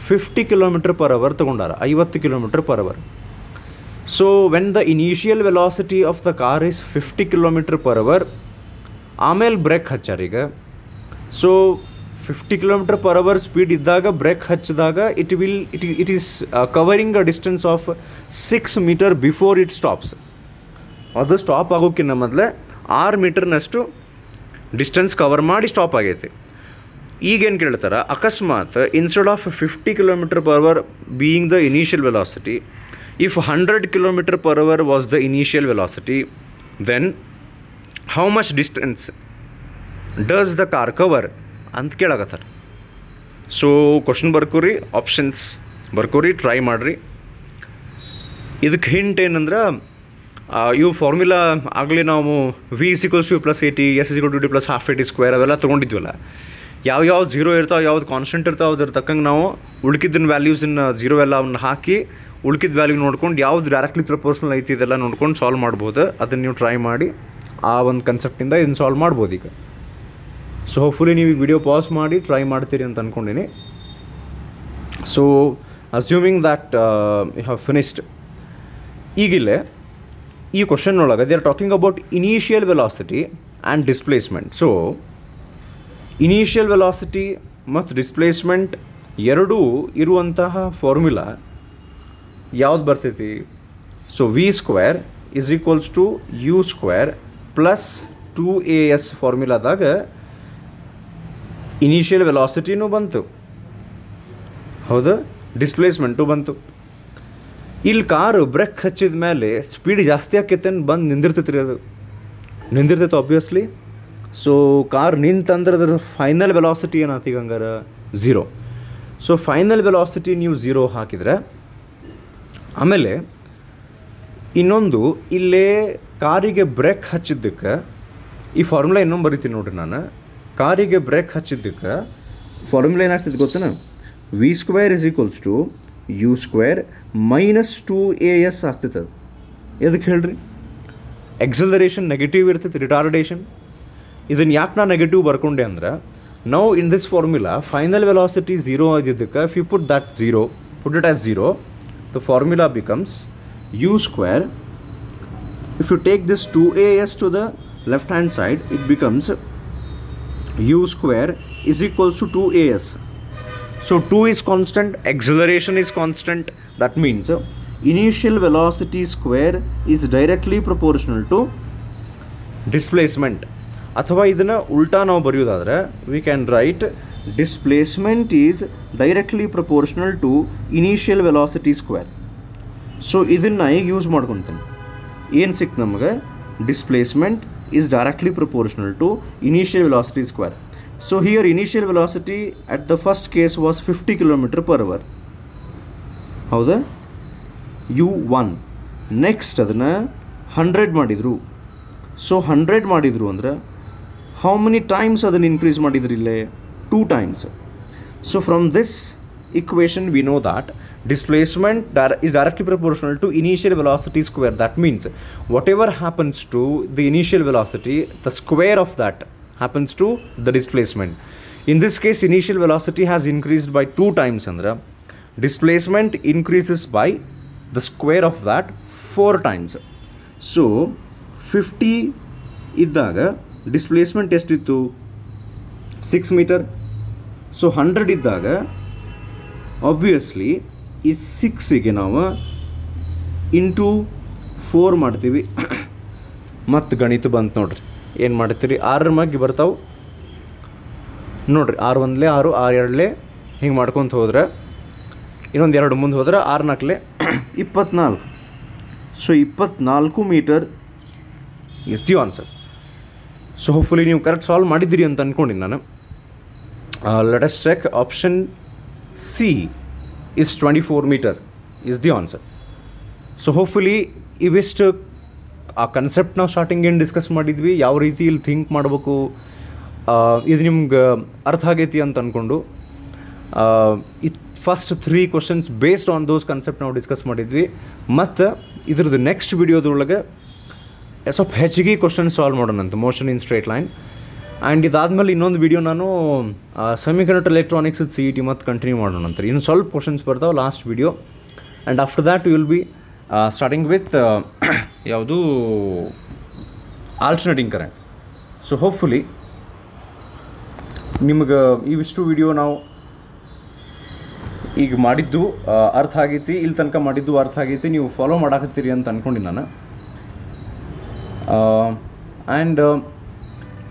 50 km/h ತೊಗೊಂಡಾರ, 50 km/h. So when the initial velocity of the car is 50 km/h, ಆಮೇಲೆ brake ಹಚ್ಚಾರೀಗ. So 50 km/h speed ಇದ್ದಾಗ ಬ್ರೇಕ್ ಹಚ್ಚಿದಾಗ it is covering a distance of 6 meters before it stops. ಅದು ಸ್ಟಾಪ್ ಆಗೋಕ್ಕಿಂತ ಮೊದಲೇ 6 ಮೀಟರ್ನಷ್ಟು ಡಿಸ್ಟೆನ್ಸ್ ಕವರ್ ಮಾಡಿ ಸ್ಟಾಪ್ ಆಗೈತಿ. ಈಗೇನು ಕೇಳ್ತಾರೆ, ಅಕಸ್ಮಾತ್ instead of 50 km/h being the initial velocity, if 100 km/h was the initial velocity, then how much distance does the car cover ಅಂತ ಕೇಳಾಕತ್ತಾರೆ. ಸೊ ಕ್ವಶನ್ ಬರ್ಕೋರಿ, ಆಪ್ಷನ್ಸ್ ಬರ್ಕೋರಿ, ಟ್ರೈ ಮಾಡಿರಿ. ಇದಕ್ಕೆ ಹಿಂಟ್ ಏನಂದ್ರೆ ಇವು ಫಾರ್ಮುಲಾ ಆಗಲಿ ನಾವು v = u + at, s = d + ½ at² ಅವೆಲ್ಲ ತೊಗೊಂಡಿದ್ವಲ್ಲ, ಯಾವ್ಯಾವ್ದು 0 ಇರ್ತಾವೆ, ಯಾವ್ದು ಕಾನ್ಸ್ಟೆಂಟ್ ಇರ್ತಾವೆ, ಅದ್ರ ತಕ್ಕಂಗೆ ನಾವು ಉಳ್ಕಿದ್ದನ್ನ ವ್ಯಾಲ್ಯೂಸನ್ನು 0 ಎಲ್ಲ ಅವನ್ನ ಹಾಕಿ ಉಳ್ಕಿದ ವ್ಯಾಲ್ಯೂ ನೋಡ್ಕೊಂಡು ಯಾವ್ದು ಡೈರೆಕ್ಟ್ಲಿ ಪ್ರಪೋರ್ಷನಲ್ ಐತಿ ಇದೆಲ್ಲ ನೋಡ್ಕೊಂಡು ಸಾಲ್ವ್ ಮಾಡ್ಬೋದು. ಅದನ್ನು ನೀವು ಟ್ರೈ ಮಾಡಿ ಆ ಒಂದು ಕನ್ಸೆಪ್ಟಿಂದ ಇದನ್ನು ಸಾಲ್ವ್ ಮಾಡ್ಬೋದು ಈಗ. ಸೊ ಹೋಪ್ಫುಲಿ ನೀವು ಈ ವಿಡಿಯೋ ಪಾಸ್ ಮಾಡಿ ಟ್ರೈ ಮಾಡ್ತೀರಿ ಅಂತ ಅಂದ್ಕೊಂಡಿನಿ. So assuming that you have finished. ಈಗಿಲ್ಲೇ ಈ ಕ್ವಶನ್ ಒಳಗೆ they are talking about initial velocity and displacement. So initial velocity ಮತ್ತು ಡಿಸ್ಪ್ಲೇಸ್ಮೆಂಟ್ ಎರಡೂ ಇರುವಂತಹ ಫಾರ್ಮುಲಾ ಯಾವ್ದು ಬರ್ತೈತಿ? So v² = u² + 2as ಫಾರ್ಮುಲಾದಾಗ initial ವೆಲಾಸಿಟಿನೂ ಬಂತು, ಹೌದು, ಡಿಸ್ಪ್ಲೇಸ್ಮೆಂಟು ಬಂತು. ಇಲ್ಲಿ ಕಾರು ಬ್ರೇಕ್ ಹಚ್ಚಿದ ಮೇಲೆ ಸ್ಪೀಡ್ ಜಾಸ್ತಿ ಆಕೈತೆ ಬಂದು ನಿಂದಿರ್ತೈತಿ ರೀ, ಅದು ನಿಂದಿರ್ತೈತೆ ಆಬ್ವಿಯಸ್ಲಿ. ಸೊ ಕಾರ್ ನಿಂತಂದ್ರೆ ಅದ್ರ ಫೈನಲ್ ವೆಲಾಸಿಟಿ ಏನಾಯ್ತು ಈಗ ಹಂಗಾರೆ 0. ಸೊ ಫೈನಲ್ ವೆಲಾಸಿಟಿ ನೀವು 0 ಹಾಕಿದರೆ, ಆಮೇಲೆ ಇನ್ನೊಂದು ಇಲ್ಲೇ ಕಾರಿಗೆ ಬ್ರೇಕ್ ಹಚ್ಚಿದ್ದಕ್ಕೆ ಈ ಫಾರ್ಮುಲಾ ಇನ್ನೊಂದು ಬರಿತೀನಿ ನೋಡ್ರಿ. ನಾನು ಕಾರಿಗೆ ಬ್ರೇಕ್ ಹಚ್ಚಿದ್ದಕ್ಕೆ ಫಾರ್ಮುಲಾ ಏನಾಗ್ತದೆ ಗೊತ್ತೇನ? v² = u² ಮೈನಸ್ 2as ಆಗ್ತೈತೆ. ಅದು ಎದಕ್ಕೆ ಹೇಳ್ರಿ? ಎಕ್ಸಲರೇಷನ್ ನೆಗೆಟಿವ್ ಇರ್ತೈತೆ, ರಿಟಾರ್ಡೇಷನ್. ಇದನ್ನು ಯಾಕೆ ನಾನು ನೆಗೆಟಿವ್ ಬರ್ಕೊಂಡೆ ಅಂದ್ರೆ, ನಾವು in this formula final velocity 0 ಆಗಿದ್ದಕ್ಕೆ if you put it as 0, the formula becomes u². If you take this 2as to the left hand side, it becomes u² = 2as. So 2 is constant, acceleration is constant. That means initial velocity square is directly proportional to displacement. ಅಥವಾ ಇದನ್ನು ಉಲ್ಟಾ ನಾವು ಬರೆಯೋದಾದರೆ we can write displacement is directly proportional to initial velocity square. So ಇದನ್ನು ಈಗ use ಮಾಡ್ಕೊತೀನಿ. ಏನು ಸಿಕ್ತು ನಮಗೆ? displacement is directly proportional to initial velocity square. So here initial velocity at the first case was 50 km/h. ಹೌದಾ? u1. Next ಅದನ್ನು 100 ಮಾಡಿದರು. So 100 ಮಾಡಿದರು ಅಂದರೆ ಹೌ ಮೆನಿ ಟೈಮ್ಸ್ ಅದನ್ನು ಇನ್ಕ್ರೀಸ್ ಮಾಡಿದ್ರು ಇಲ್ಲೇ? 2 times. So from this equation we know that displacement is directly proportional to initial velocity square. That means whatever happens to the initial velocity, the square of that happens to the displacement. In this case, initial velocity has increased by 2 times. Andra displacement increases by the square of that 4 times. So 50 iddaga displacement estitu 6 meter. So 100 iddaga obviously is 6 ಗೆ ನಾವು into 4 ಮಾಡ್ತೀವಿ. ಮತ್ತು ಗಣಿತ ಬಂತು ನೋಡ್ರಿ. ಏನು ಮಾಡ್ತೀರಿ? 6 ಮ್ಯಾಗೆ ಬರ್ತಾವೆ ನೋಡ್ರಿ. 6 1 6, 6 2 ಹಿಂಗೆ ಮಾಡ್ಕೊತ ಹೋದ್ರೆ ಇನ್ನೊಂದು 2 ಮುಂದೆ ಹೋದ್ರೆ 6 4 24. So 24 meter is the answer. So hopefully ನೀವು ಕರೆಕ್ಟ್ ಸಾಲ್ವ್ ಮಾಡಿದ್ದೀರಿ ಅಂತ ಅಂದ್ಕೊಂಡಿನಿ ನಾನು. Let us check. Option C is 24 meter is the answer. So hopefully ಇವಿಷ್ಟು ಆ ಕನ್ಸೆಪ್ಟ್ ನಾವು ಸ್ಟಾರ್ಟಿಂಗ್ ಏನು ಡಿಸ್ಕಸ್ ಮಾಡಿದ್ವಿ, ಯಾವ ರೀತಿ ಇಲ್ಲಿ ಥಿಂಕ್ ಮಾಡಬೇಕು, ಇದು ನಿಮ್ಗೆ ಅರ್ಥ ಆಗೈತಿ ಅಂತ ಅಂದ್ಕೊಂಡು first 3 questions based on those concept ನಾವು ಡಿಸ್ಕಸ್ ಮಾಡಿದ್ವಿ. ಮತ್ತು ಇದ್ರದ್ದು ನೆಕ್ಸ್ಟ್ ವಿಡಿಯೋದೊಳಗೆ ಸ್ವಲ್ಪ ಹೆಚ್ಚಿಗೆ ಕ್ವಶನ್ ಸಾಲ್ವ್ ಮಾಡೋಣಂತ, motion in straight line. And ಇದಾದಮೇಲೆ ಇನ್ನೊಂದು ವಿಡಿಯೋ ನಾನು ಸೆಮಿಕಂಡಕ್ಟರ್ ಎಲೆಕ್ಟ್ರಾನಿಕ್ಸ್ CET ಮತ್ತು ಕಂಟಿನ್ಯೂ ಮಾಡೋಣ ಅಂತ. ಇನ್ನು ಸ್ವಲ್ಪ ಕ್ವಶನ್ಸ್ ಬರ್ತಾವೆ last video. And after that will be starting with ಯಾವುದು ಆಲ್ಟರ್ನೇಟಿಂಗ್ ಕರೆಂಟ್. ಸೊ ಹೋಪ್ಫುಲಿ ನಿಮ್ಗೆ ಇವಿಷ್ಟು ವಿಡಿಯೋ ನಾವು ಈಗ ಮಾಡಿದ್ದು ಅರ್ಥ ಆಗೈತಿ, ಇಲ್ಲಿ ತನಕ ಮಾಡಿದ್ದು ಅರ್ಥ ಆಗೈತಿ, ನೀವು ಫಾಲೋ ಮಾಡಾಕತ್ತೀರಿ ಅಂತ ಅಂದ್ಕೊಂಡು ನಾನು. ಆ್ಯಂಡ್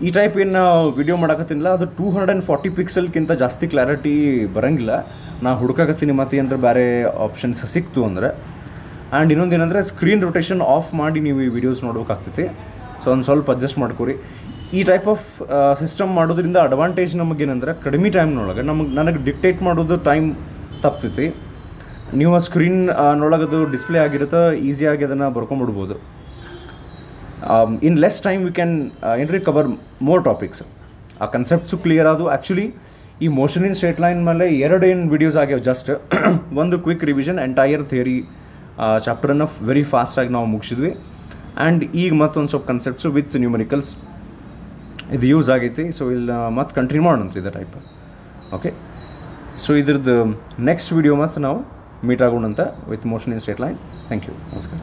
ಈ ಟೈಪ್ ಏನು ವಿಡಿಯೋ ಮಾಡಾಕತ್ತೀನಿಲ್ಲ, ಅದು 240 ಪಿಕ್ಸೆಲ್ಗಿಂತ ಜಾಸ್ತಿ ಕ್ಲಾರಿಟಿ ಬರೋಂಗಿಲ್ಲ. ನಾ ಹುಡುಕಾಕತ್ತೀನಿ ಮತ್ತು ಏನಾರ ಬೇರೆ ಆಪ್ಷನ್ಸ್ ಸಿಕ್ತು ಅಂದರೆ. ಆ್ಯಂಡ್ ಇನ್ನೊಂದು ಏನಂದರೆ ಸ್ಕ್ರೀನ್ ರೊಟೇಷನ್ ಆಫ್ ಮಾಡಿ ನೀವು ಈ ವಿಡಿಯೋಸ್ ನೋಡ್ಬೇಕಾಗ್ತೈತಿ. ಸೊ ಒಂದು ಸ್ವಲ್ಪ ಅಡ್ಜಸ್ಟ್ ಮಾಡ್ಕೊರಿ. ಈ ಟೈಪ್ ಆಫ್ ಸಿಸ್ಟಮ್ ಮಾಡೋದ್ರಿಂದ ಅಡ್ವಾಂಟೇಜ್ ನಮಗೇನಂದ್ರೆ ಕಡಿಮೆ ಟೈಮ್ನೊಳಗೆ ನನಗೆ ಡಿಕ್ಟೇಟ್ ಮಾಡೋದು ಟೈಮ್ ತಪ್ತೈತಿ. ನೀವು ಆ ಸ್ಕ್ರೀನ್ನೊಳಗದು ಡಿಸ್ಪ್ಲೇ ಆಗಿರುತ್ತೆ, ಈಸಿಯಾಗಿ ಅದನ್ನು ಬರ್ಕೊಂಬಿಡ್ಬೋದು. In less time we can ಏನ್ರಿ ಕವರ್ ಮೋರ್ ಟಾಪಿಕ್ಸ್. ಆ ಕನ್ಸೆಪ್ಟ್ಸು ಕ್ಲಿಯರ್ ಆದವು. ಆ್ಯಕ್ಚುಲಿ ಈ ಮೋಷನ್ ಇನ್ ಸ್ಟ್ರೇಟ್ ಲೈನ್ ಮೇಲೆ 2 ಏನು ವಿಡಿಯೋಸ್ ಆಗ್ಯಾವ. ಜಸ್ಟ್ ಒಂದು ಕ್ವಿಕ್ ರಿವಿಷನ್, ಎಂಟೈರ್ ಥಿಯರಿ ಚಾಪ್ಟರನ್ನು ವೆರಿ ಫಾಸ್ಟಾಗಿ ನಾವು ಮುಗಿಸಿದ್ವಿ. ಆ್ಯಂಡ್ ಈಗ ಮತ್ತೊಂದು ಸ್ವಲ್ಪ ಕನ್ಸೆಪ್ಟ್ಸು ವಿತ್ ನ್ಯೂಮರಿಕಲ್ಸ್ ಇದು ಯೂಸ್ ಆಗೈತಿ. ಸೊ ಇಲ್ಲಿ ಮತ್ತೆ ಕಂಟಿನ್ಯೂ ಮಾಡೋಣ ಇದೇ ಟೈಪ್. ಓಕೆ, ಸೊ ಇದ್ರದ್ದು ನೆಕ್ಸ್ಟ್ ವಿಡಿಯೋ ಮತ್ತು ನಾವು ಮೀಟ್ ಆಗೋಣಂತ with motion in straight line. Thank you, ನಮಸ್ಕಾರ.